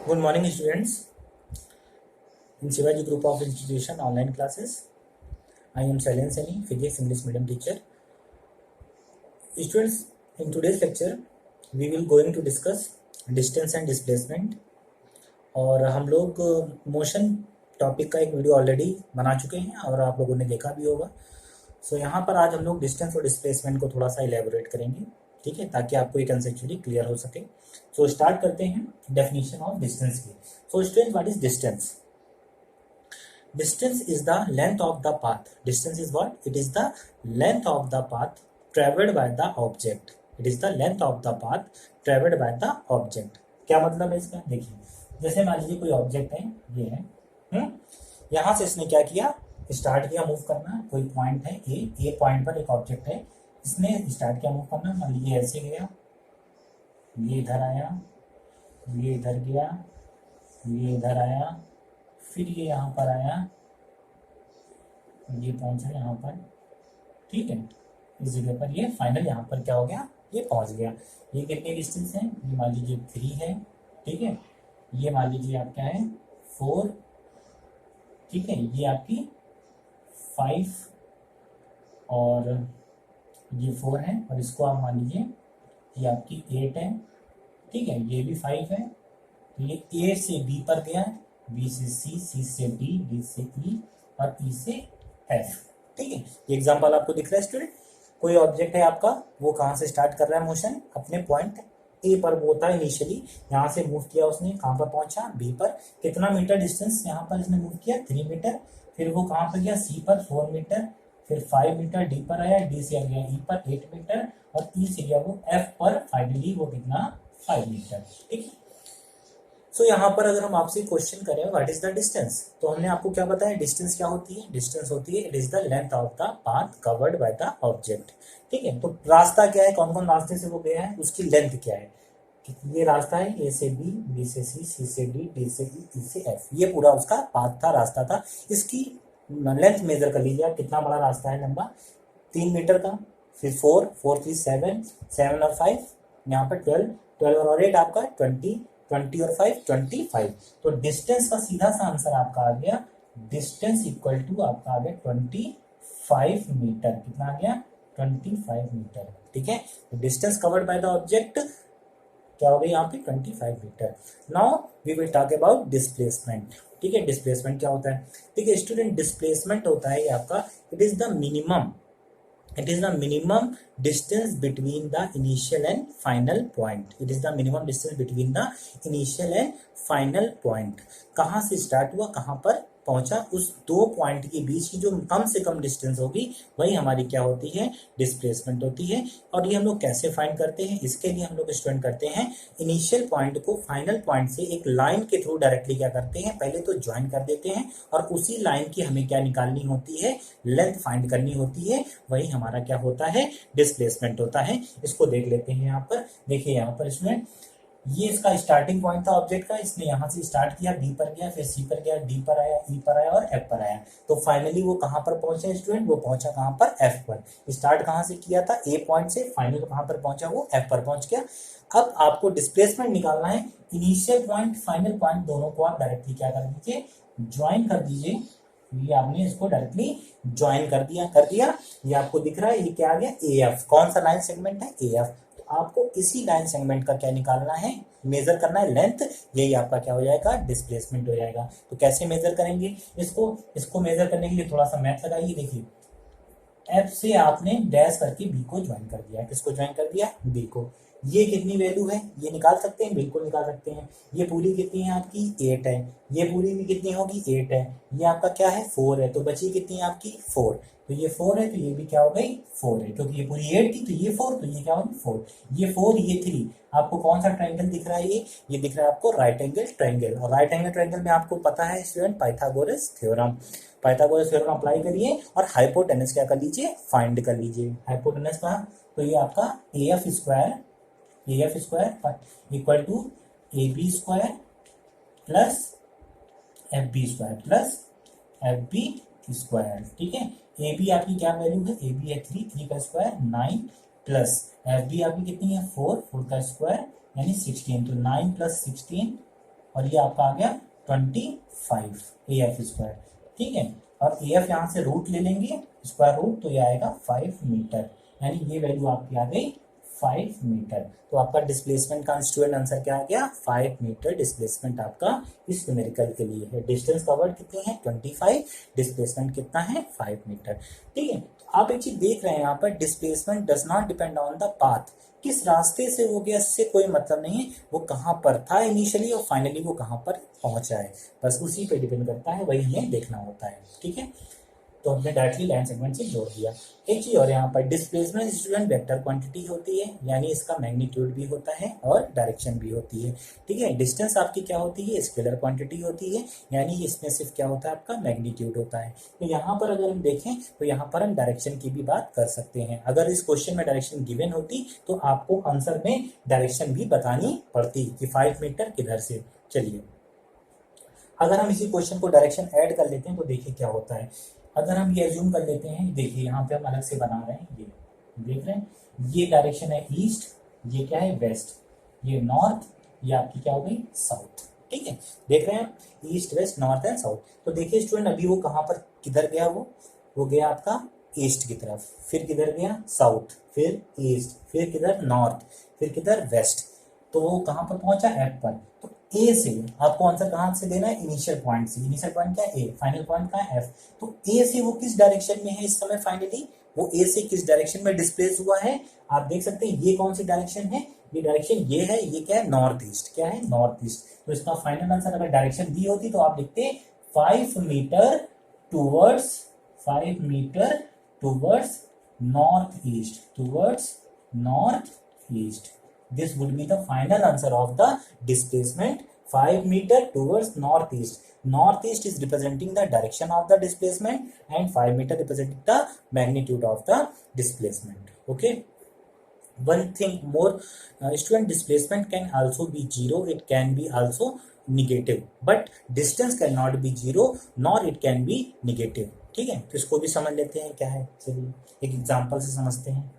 Good morning, students. In Shivaji Group of Institution online classes, I am Shailen Saini, Physics English medium teacher. Students, in today's lecture, we will going to discuss distance and displacement. और हम लोग motion topic का एक video already बना चुके हैं और आप लोगों ने देखा भी होगा. सो यहाँ पर आज हम लोग डिस्टेंस और डिस्प्लेसमेंट को थोड़ा सा इलेबोरेट करेंगे, ठीक है, ताकि आपको ये कंसेप्चुअली क्लियर हो सके. सो स्टार्ट करते हैं डेफिनेशन ऑफ डिस्टेंस की. So student, what is distance? Distance is the length of the path. Distance is what? It is the length of the path traveled by the object. It is the length of the path traveled by the object. क्या मतलब है इसका? देखिए, जैसे मान लीजिए कोई object है, ये है, यहाँ से इसने क्या किया, स्टार्ट किया मूव करना. कोई पॉइंट है ए पॉइंट पर एक ऑब्जेक्ट है, इसने स्टार्ट किया मूव करना. मान लीजिए ऐसे गया, ये इधर आया, ये इधर गया, ये इधर आया, फिर ये यहाँ पर आया, ये पहुंचा यहाँ पर, ठीक है, इस जगह पर ये फाइनल यहाँ पर क्या हो गया, ये पहुंच गया. ये कितनी डिस्टेंस है? ये मान लीजिए 3 है, ठीक है. ये मान लीजिए आप क्या है 4, ठीक है. ये आपकी 5 और ये 4 है, और इसको आप मान लीजिए ये आपकी 8 है, ठीक है. ये भी 5 है. तो ये ए से बी पर गया, बी से सी, सी से डी, डी से ई और ई से एफ, ठीक है. ये एग्जांपल आपको दिख रहा है स्टूडेंट. कोई ऑब्जेक्ट है आपका, वो कहाँ से स्टार्ट कर रहा है मोशन? अपने पॉइंट ए पर वो होता है इनिशियली, यहाँ से मूव किया उसने, कहाँ पर पहुंचा? बी पर. कितना मीटर डिस्टेंस यहाँ पर इसने मूव किया? 3 मीटर. फिर वो कहाँ पर गया? सी पर 4 मीटर. फिर 5 मीटर डी पर आया, डी से आ गया ई पर 8 मीटर और ई से गया वो एफ पर, फाइनली वो कितना? 5 मीटर, ठीक है. सो यहाँ पर अगर हम आपसे क्वेश्चन करें व्हाट इज द डिस्टेंस, तो हमने आपको क्या बताया? डिस्टेंस क्या होती है? डिस्टेंस होती है it is the length of the path covered by the object, ठीक है. तो रास्ता क्या है, कौन कौन रास्ते से वो गया है, उसकी लेंथ क्या है. ये रास्ता है ए से बी, बी से सी, सी से डी, डी से ई, ई से एफ. ये पूरा उसका पाथ था, रास्ता था. इसकी लेंथ मेजर कर लीजिए आप, कितना बड़ा रास्ता है, लंबा 3 मीटर का. फिर 4, 4 3 7, 7 और 5 यहाँ पर 12, 12 और 8 आपका 20, 20 और 5 25. तो डिस्टेंस का सीधा सा आंसर आपका आ गया, डिस्टेंस इक्वल टू आपका आ गया 25 मीटर. कितना आ गया? 25 मीटर, ठीक है. तो distance covered by the object क्या हो गया यहाँ पे? 25 metre. Now we will talk about displacement, ठीक है. डिस्प्लेसमेंट क्या होता है? ठीक है स्टूडेंट, डिस्प्लेसमेंट होता है आपका, it is the minimum, it is the minimum distance between the initial and final point. It is the minimum distance between the initial and final point. कहाँ से स्टार्ट हुआ, कहाँ पर पहुंचा, उस दो पॉइंट के बीच की जो कम से कम डिस्टेंस होगी वही हमारी क्या होती है? डिस्प्लेसमेंट होती है. और ये हम लोग कैसे फाइंड करते हैं? इसके लिए हम लोग स्टूडेंट करते हैं, इनिशियल पॉइंट को फाइनल पॉइंट से एक लाइन के थ्रू डायरेक्टली क्या करते हैं, पहले तो ज्वाइन कर देते हैं और उसी लाइन की हमें क्या निकालनी होती है? लेंथ फाइंड करनी होती है. वही हमारा क्या होता है? डिस्प्लेसमेंट होता है. इसको देख लेते हैं. यहाँ पर देखिए, यहाँ पर इसमें ये इसका स्टार्टिंग पॉइंट था ऑब्जेक्ट का, इसने यहाँ से स्टार्ट किया, बी पर गया, फिर सी पर गया, डी पर आया, ई पर आया और एफ पर आया. तो फाइनली वो कहाँ पर पहुंचा स्टूडेंट? वो पहुंचा कहाँ पर? एफ पर. स्टार्ट कहाँ से किया था? ए पॉइंट से. फाइनल कहाँ पर पहुंचा? वो एफ पर पहुंच गया. अब आपको डिस्प्लेसमेंट निकालना है. इनिशियल पॉइंट फाइनल पॉइंट दोनों को आप डायरेक्टली क्या कर दीजिए? ज्वाइन कर दीजिए. ये आपने इसको डायरेक्टली ज्वाइन कर दिया. ये आपको दिख रहा है, ये क्या आ गया? A F. कौन सा लाइन सेगमेंट है? A F. आपको इसी लाइन सेगमेंट का क्या निकालना है? मेजर करना है लेंथ. यही आपका क्या हो जाएगा? डिस्प्लेसमेंट हो जाएगा. तो कैसे मेजर करेंगे इसको मेजर करने के लिए थोड़ा सा मैथ लगाइए. देखिए, एफ से आपने डैश करके बी को ज्वाइन कर दिया. किसको ज्वाइन कर दिया? बी को. ये कितनी वैल्यू है? ये निकाल सकते हैं, बिल्कुल निकाल सकते हैं. ये पूरी कितनी है आपकी? 8 है. ये पूरी भी कितनी होगी? 8 है. ये आपका क्या है? 4 है. तो बची कितनी है आपकी? 4. तो ये 4 है, तो ये भी क्या हो गई? 4 है. क्योंकि ये पूरी 8 थी, तो ये 4, तो ये क्या होगी? 4. ये 4, ये 3. आपको कौन सा ट्राइंगल दिख रहा है? ये दिख रहा है आपको राइट एंगल ट्राइंगल. और राइट एंगल ट्राइंगल में आपको पता है student, Pythagoras theorem. Pythagoras theorem apply करिए और हाइपोटेनस क्या कर लीजिए? फाइंड कर लीजिए. हाइपोटेनस का तो ये आपका AF square equal to AB square plus FB square plus FB square, ठीक है. AB आपकी क्या वैल्यू है? AB है 3 का स्क्वायर 9 प्लस FB आपकी कितनी है? 4 का स्क्वायर यानी 16. तो 9 प्लस 16 और ये आपका आ गया 25 AF²। ठीक है, और AF यहाँ से रूट ले लेंगे, स्क्वायर रूट, तो ये आएगा 5 मीटर, यानी ये वैल्यू आपकी आ गई 5 मीटर। तो आपका डिस्प्लेसमेंट का स्टूडेंट आंसर क्या आ गया, 5 मीटर डिस्प्लेसमेंट आपका इस न्यूमेरिकल के लिए है। डिस्टेंस कवर्ड कितनी है 25, डिस्प्लेसमेंट कितना है 5 मीटर। ठीक है, तो आप एक चीज देख रहे हैं यहाँ पर, displacement does not depend on the path, किस रास्ते से वो गया इससे कोई मतलब नहीं है, वो कहाँ पर था इनिशियली और फाइनली वो कहाँ पर पहुंचा है, बस उसी पे डिपेंड करता है, वही हमें देखना होता है। ठीक है, तो हमने डायरेक्टली लाइन सेगमेंट से जोड़ दिया। एक चीज और यहाँ पर, डिस्प्लेसमेंट स्टूडेंट वेक्टर क्वांटिटी होती है, यानी इसका मैग्नीट्यूड भी होता है और डायरेक्शन भी होती है। ठीक है, डिस्टेंस आपकी क्या होती है, स्केलर क्वांटिटी होती है, यानी इसमें सिर्फ क्या होता है आपका मैग्नीट्यूड होता है। तो यहाँ पर अगर हम देखें तो यहाँ पर हम डायरेक्शन की भी बात कर सकते हैं। अगर इस क्वेश्चन में डायरेक्शन गिवन होती तो आपको आंसर में डायरेक्शन भी बतानी पड़ती कि 5 मीटर किधर से। चलिए, अगर हम इसी क्वेश्चन को डायरेक्शन ऐड कर लेते हैं तो देखिए क्या होता है। अगर हम ये एज्यूम कर लेते हैं, देखिए यहाँ पे हम अलग से बना रहे हैं, ये देख रहे हैं, ये डायरेक्शन है ईस्ट, ये क्या है वेस्ट, ये नॉर्थ, ये आपकी क्या हो गई साउथ। ठीक है, देख रहे हैं east west north and south. तो देखिए स्टूडेंट, अभी वो कहाँ पर किधर गया, वो गया आपका ईस्ट की तरफ, फिर किधर गया साउथ, फिर ईस्ट, फिर किधर नॉर्थ, फिर किधर वेस्ट। तो वो कहाँ पर पहुंचा एफ पर। तो ए से आपको आंसर कहाँ से देना है, इनिशियल पॉइंट से। इनिशियल पॉइंट क्या है ए, फाइनल पॉइंट कहाँ है एफ। तो ए से वो किस डायरेक्शन में है इस समय, फाइनली वो ए से किस डायरेक्शन में डिस्प्लेस हुआ है, आप देख सकते हैं ये कौन सी डायरेक्शन है, ये डायरेक्शन ये है, ये क्या है नॉर्थ ईस्ट, क्या है नॉर्थ ईस्ट। तो इसका फाइनल आंसर अगर डायरेक्शन दी होती तो आप लिखते 5 metre towards, 5 metre towards north east, towards north east. This would be the final answer of the displacement, 5 meter towards northeast. Northeast is representing the direction of the displacement and 5 meter representing the magnitude of the displacement. Okay. One thing more, student, displacement can also be zero, it can be also negative, but distance cannot be zero nor it can be negative. ठीक है, तो इसको भी समझ लेते हैं क्या है। चलिए एक एग्जांपल से समझते हैं।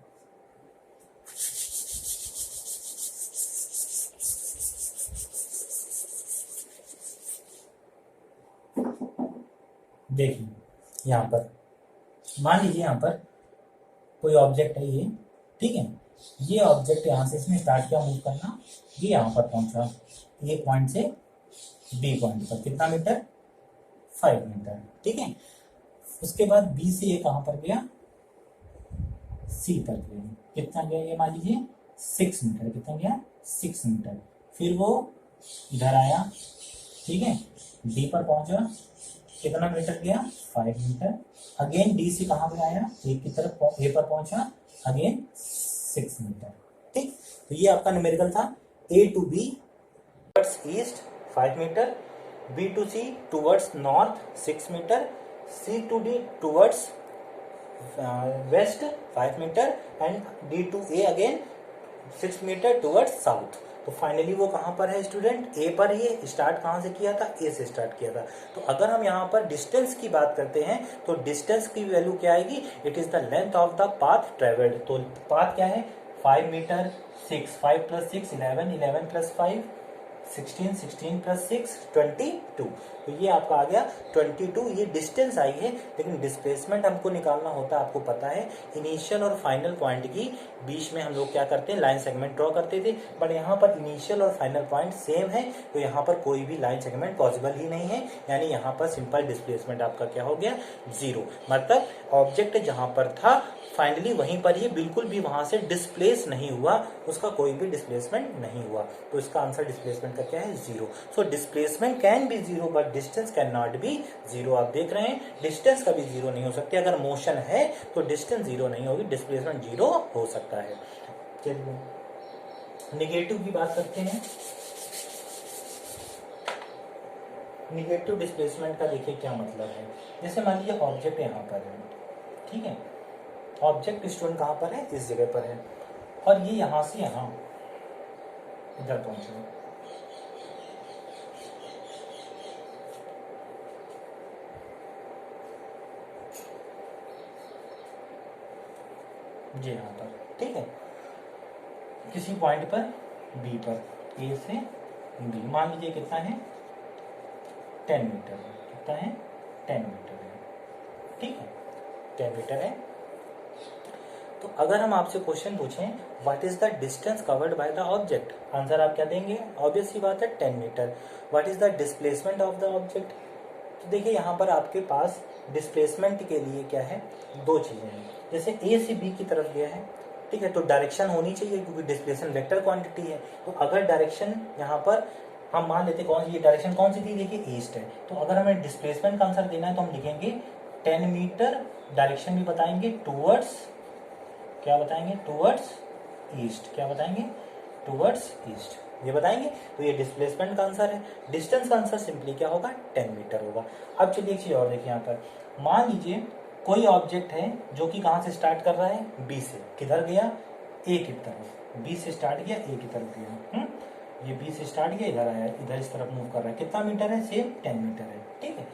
देखिए यहाँ पर मान लीजिए यहाँ पर कोई ऑब्जेक्ट है ये, ठीक है, ये ऑब्जेक्ट यहाँ से इसने स्टार्ट किया मूव करना, ये यहाँ पर पहुंचा ए पॉइंट से बी पॉइंट पर, कितना मीटर 5 मीटर। ठीक है, उसके बाद बी से ये कहाँ पर गया, सी पर गया, कितना गया ये मान लीजिए 6 मीटर, कितना गया 6 मीटर। फिर वो इधर आया, ठीक है, डी पर पहुंचा, कितना मीटर गया 5 मीटर। अगेन डी से कहां पर आया, ए की तरफ, ए पर पहुंचा, अगेन 6 मीटर। ठीक, तो ये आपका न्यूमेरिकल था। A to B towards east 5 metre, B to C towards north 6 metre, C to D towards west 5 metre and D to A again 6 metre towards south. तो फाइनली वो कहाँ पर है स्टूडेंट, ए पर। ये स्टार्ट कहाँ से किया था, ए से स्टार्ट किया था। तो अगर हम यहाँ पर डिस्टेंस की बात करते हैं तो डिस्टेंस की वैल्यू क्या आएगी, it is the length of the path travelled. तो पाथ क्या है 5 मीटर, 6, 5 + 6 11, 11 + 5 16, 16 + 6 22। तो ये आपका आ गया 22, ये डिस्टेंस आई है। लेकिन डिस्प्लेसमेंट हमको निकालना होता है, आपको पता है इनिशियल और फाइनल पॉइंट की बीच में हम लोग क्या करते हैं, लाइन सेगमेंट ड्रॉ करते थे। बट यहाँ पर इनिशियल और फाइनल पॉइंट सेम है, तो यहाँ पर कोई भी लाइन सेगमेंट पॉसिबल ही नहीं है, यानी यहाँ पर सिंपल डिस्प्लेसमेंट आपका क्या हो गया 0। मतलब ऑब्जेक्ट जहाँ पर था फाइनली वहीं पर ही बिल्कुल भी वहां से डिस्प्लेस नहीं हुआ, उसका कोई भी डिस्प्लेसमेंट नहीं हुआ। तो इसका आंसर डिस्प्लेसमेंट का क्या है 0। So displacement can be 0 but distance can not be 0। आप देख रहे हैं डिस्टेंस कभी 0 नहीं हो सकती। अगर मोशन है तो डिस्टेंस 0 नहीं होगी, डिस्प्लेसमेंट 0 हो सकता है। चलिए निगेटिव की बात करते हैं। निगेटिव डिस्प्लेसमेंट का देखिए क्या मतलब है। जैसे मान लीजिए ऑब्जेक्ट यहाँ पर है, ठीक है, ऑब्जेक्ट स्टूडेंट कहाँ पर है, इस जगह पर है, और ये यहाँ से यहाँ इधर पहुंचे। जी यहाँ पर, ठीक है, किसी पॉइंट पर बी पर, ए से बी मान लीजिए कितना है 10 मीटर है, कितना है 10 मीटर है, ठीक है 10 मीटर है। तो अगर हम आपसे क्वेश्चन पूछें what is the distance covered by the object, answer आप क्या देंगे, ऑब्वियस सी बात है 10 metre. What is the displacement of the object, तो देखिए यहाँ पर आपके पास डिस्प्लेसमेंट के लिए क्या है, दो चीजें हैं। जैसे ए से बी की तरफ गया है, ठीक है, तो डायरेक्शन होनी चाहिए क्योंकि डिस्प्लेसमेंट वेक्टर क्वांटिटी है। तो अगर डायरेक्शन यहाँ पर हम मान लेते कौन सी, ये डायरेक्शन कौन सी थी, देखिए ईस्ट है, तो अगर हमें डिस्प्लेसमेंट का आंसर देना है तो हम लिखेंगे 10 मीटर, डायरेक्शन भी बताएंगे टूवर्ड्स, क्या बताएंगे, टूवर्ड्स ईस्ट, क्या बताएंगे, टूवर्ड्स ईस्ट, ये बताएंगे। तो ये डिस्प्लेसमेंट का आंसर है। डिस्टेंस का आंसर सिंपली क्या होगा, 10 मीटर होगा। अब चलिए एक चीज और देखिए यहाँ पर, मान लीजिए कोई ऑब्जेक्ट है जो कि कहाँ से स्टार्ट कर रहा है, बी से, किधर गया, ए की तरफ, बी से स्टार्ट किया ए की तरफ गया, ये बी से स्टार्ट किया इधर आया, इधर इस तरफ मूव कर रहा है, कितना मीटर है, सेम 10 मीटर है, ठीक है।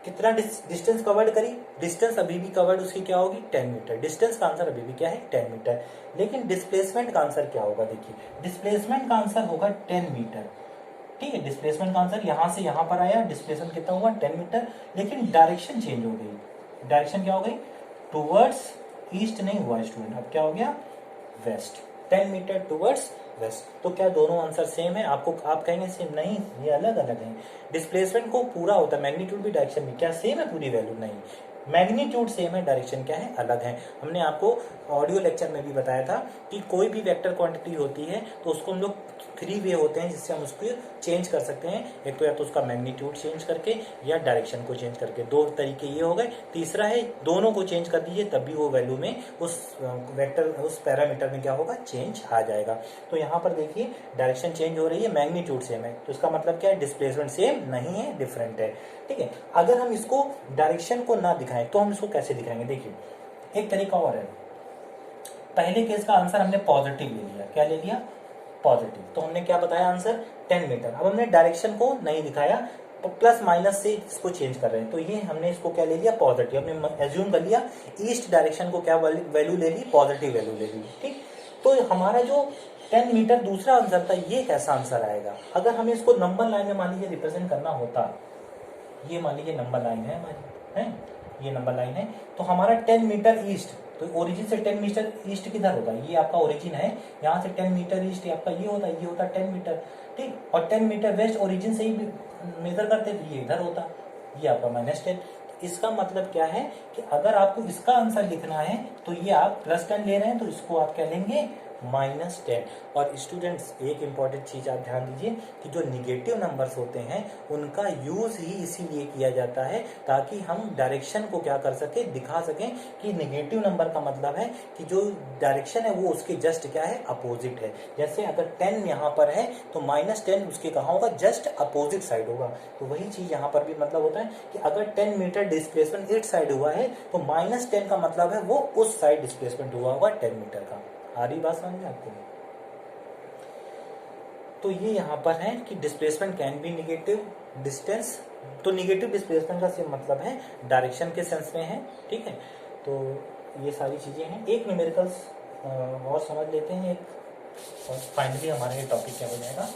कितना डिस्टेंस कवर्ड करी, डिस्टेंस अभी भी कवर्ड उसकी क्या होगी 10 मीटर, डिस्टेंस का आंसर अभी भी क्या है 10 मीटर। लेकिन डिस्प्लेसमेंट का आंसर क्या होगा, देखिए डिस्प्लेसमेंट का आंसर होगा 10 मीटर, ठीक है। डिस्प्लेसमेंट का आंसर यहां से यहां पर आया, डिस्प्लेसमेंट कितना हुआ 10 मीटर, लेकिन डायरेक्शन चेंज हो गई, डायरेक्शन क्या हो गई, टूवर्ड्स ईस्ट नहीं हुआ स्टूडेंट, अब क्या हो गया वेस्ट, 10 मीटर टूवर्ड्स वेस्ट। तो क्या दोनों आंसर सेम है, आपको आप कहेंगे सेम, नहीं ये अलग अलग है। डिस्प्लेसमेंट को पूरा होता है, मैग्नीट्यूड भी डायरेक्शन भी क्या सेम है, पूरी वैल्यू नहीं, मैग्नीट्यूड सेम है, डायरेक्शन क्या है अलग है। हमने आपको ऑडियो लेक्चर में भी बताया था कि कोई भी वेक्टर क्वांटिटी होती है तो उसको हम लोग 3 वे होते हैं जिससे हम उसको चेंज कर सकते हैं, एक तो या तो उसका मैग्नीट्यूड चेंज करके या डायरेक्शन को चेंज करके, दो तरीके ये हो गए। तीसरा है दोनों को चेंज कर दीजिए तब भी वो वैल्यू में उस वेक्टर उस पैरामीटर में क्या होगा चेंज आ जाएगा। तो यहाँ पर देखिए डायरेक्शन चेंज हो रही है, मैग्नीट्यूड सेम है, तो इसका मतलब क्या है डिस्प्लेसमेंट सेम नहीं है, डिफरेंट है, ठीक है। अगर हम इसको डायरेक्शन को ना दिखाएं तो हम इसको कैसे दिखाएंगे, देखिए एक तरीका और है। पहले केस का आंसर हमने पॉजिटिव ले लिया, क्या ले लिया पॉजिटिव, तो हमने क्या बताया आंसर 10 मीटर। अब हमने डायरेक्शन को नहीं दिखाया तो प्लस माइनस से इसको चेंज कर रहे हैं, तो ये हमने इसको क्या ले लिया पॉजिटिव, हमने एज्यूम कर लिया ईस्ट डायरेक्शन को क्या वैल्यू ले ली, पॉजिटिव वैल्यू ले ली, ठीक। तो हमारा जो 10 मीटर दूसरा आंसर था ये कैसा आंसर आएगा, अगर हमें इसको नंबर लाइन में मान लीजिए रिप्रेजेंट करना होता, ये मान लीजिए नंबर लाइन है हमारी, है ये नंबर लाइन है, तो हमारा 10 मीटर ईस्ट, तो ओरिजिन से 10 मीटर ईस्ट किधर होगा, ये आपका ओरिजिन है, यहाँ से 10 मीटर ईस्ट आपका ये होता 10 मीटर, ठीक। और 10 मीटर वेस्ट ओरिजिन से ही मेजर करते तो ये इधर होता, ये आपका -10। इसका मतलब क्या है कि अगर आपको इसका आंसर लिखना है तो ये आप +10 ले रहे हैं, तो इसको आप क्या लेंगे -10। और स्टूडेंट्स एक इंपॉर्टेंट चीज आप ध्यान दीजिए कि जो निगेटिव नंबर्स होते हैं उनका यूज ही इसीलिए किया जाता है ताकि हम डायरेक्शन को क्या कर सके, दिखा सकें कि निगेटिव नंबर का मतलब है कि जो डायरेक्शन है वो उसके जस्ट क्या है अपोजिट है। जैसे अगर 10 यहाँ पर है तो -10 उसके कहाँ होगा, जस्ट अपोजिट साइड होगा। तो वही चीज यहाँ पर भी मतलब होता है कि अगर 10 मीटर डिस्प्लेसमेंट इस साइड हुआ है तो -10 का मतलब है वो उस साइड डिस्प्लेसमेंट हुआ होगा 10 मीटर का। आ रही बात समझ में आपको। तो ये यहाँ पर है कि displacement can be negative, distance तो निगेटिव डिस्प्लेसमेंट का सिर्फ मतलब है डायरेक्शन के सेंस में है, ठीक है। तो ये सारी चीजें हैं, एक न्यूमेरिकल्स और समझ लेते हैं एक, और फाइनली हमारा ये टॉपिक क्या हो जाएगा,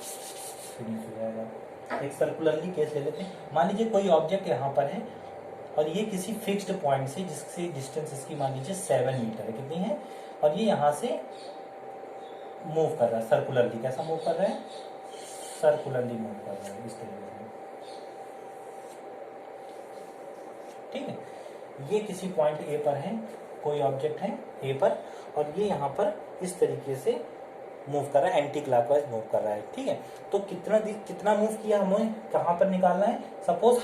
फिनिश हो जाएगा। एक सर्कुलरली केस ले लेते हैं, मान लीजिए कोई ऑब्जेक्ट यहाँ पर है और ये किसी फिक्स्ड पॉइंट से जिससे डिस्टेंस इसकी मान लीजिए 7 मीटर है, कितनी है, और ये यहाँ से मूव कर रहा है सर्कुलरली, कैसा मूव कर रहा है, सर्कुलरली मूव कर रहा है इस तरीके से, ठीक है। ये किसी पॉइंट ए पर है, कोई ऑब्जेक्ट है ए पर, और ये यहाँ पर इस तरीके से मूव कर रहा है, एंटी क्लॉकवाइज मूव कर रहा है, ठीक है। तो कितना मूव किया, हमें कहाँ पर निकालना है, सपोज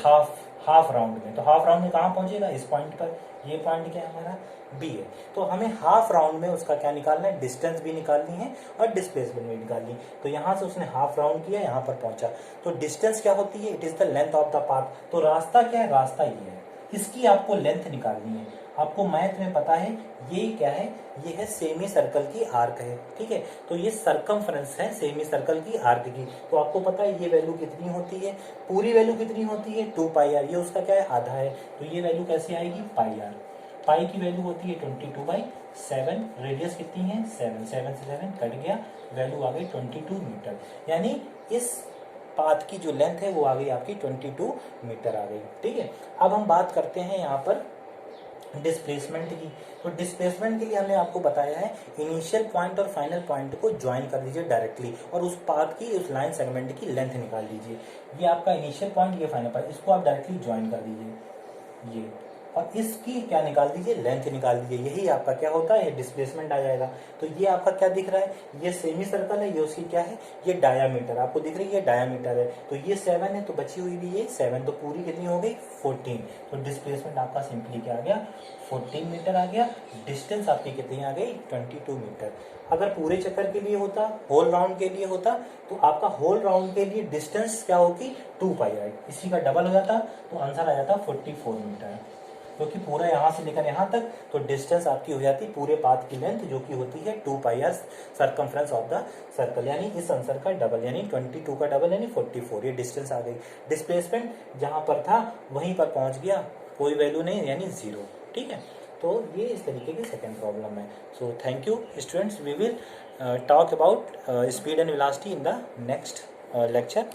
हाफ राउंड में, तो हाफ राउंड में कहाँ पहुंचेगा, इस पॉइंट पर, ये पॉइंट क्या है हमारा बी है, तो हमें हाफ राउंड में उसका क्या निकालना है, डिस्टेंस भी निकालनी है और डिस्प्लेसमेंट भी निकालनी है। तो यहाँ से उसने हाफ राउंड किया, यहाँ पर पहुंचा, तो डिस्टेंस क्या होती है, it is the length of the path. तो रास्ता क्या है, रास्ता ये है, इसकी आपको लेंथ निकालनी है। आपको मैथ में पता है ये क्या है, ये है सेमी सर्कल की आर्क है, ठीक है। तो ये सरकमफ्रेंस है सेमी सर्कल की आर्क की, तो आपको पता है ये वैल्यू कितनी होती है, पूरी वैल्यू कितनी होती है 2πr, ये उसका क्या है आधा है, तो ये वैल्यू कैसे आएगी πr, पाई की वैल्यू होती है 22/7, रेडियस कितनी है 7, 7 से 7 कट गया, वैल्यू आ गई 22 मीटर। यानी इस पाथ की जो लेंथ है वो आ गई आपकी 22 मीटर आ गई। ठीक है, अब हम बात करते हैं यहाँ पर डिस्प्लेसमेंट की। तो डिस्प्लेसमेंट के लिए हमने आपको बताया है इनिशियल पॉइंट और फाइनल पॉइंट को ज्वाइन कर दीजिए डायरेक्टली और उस पाथ की उस लाइन सेगमेंट की लेंथ निकाल दीजिए। ये आपका इनिशियल पॉइंट, ये फाइनल पॉइंट, इसको आप डायरेक्टली ज्वाइन कर दीजिए ये, और इसकी क्या निकाल दीजिए, लेंथ निकाल दीजिए। यही आपका क्या होता है, डिस्प्लेसमेंट आ जाएगा। तो ये आपका क्या दिख रहा है, ये सेमी सर्कल है, ये उसकी क्या है, ये डायामीटर आपको दिख रही है, ये डायामीटर है। तो ये 7 है, तो बची हुई भी ये 7, तो पूरी कितनी हो गई 14। तो डिस्प्लेसमेंट आपका सिंपली क्या आ गया, 14 मीटर आ गया। डिस्टेंस आपकी कितनी आ गई, 22 मीटर। अगर पूरे चक्कर के लिए होता, होल राउंड के लिए होता, तो आपका होल राउंड के लिए डिस्टेंस क्या होगी, 2 पाई आर, इसी का डबल हो जाता, तो आंसर आ जाता 44 मीटर। क्योंकि पूरा यहाँ से लेकर यहाँ तक, तो डिस्टेंस आपकी हो जाती पूरे पाथ की लेंथ जो कि होती है 2 pi R circumference of the circle, यानी इस आंसर का डबल, यानी 22 का डबल यानी 44, ये डिस्टेंस आ गई। डिस्प्लेसमेंट जहाँ पर था वहीं पर पहुँच गया, कोई वैल्यू नहीं यानी 0। ठीक है, तो ये इस तरीके की सेकेंड प्रॉब्लम है। So thank you students, we will talk about speed and velocity in the next lecture.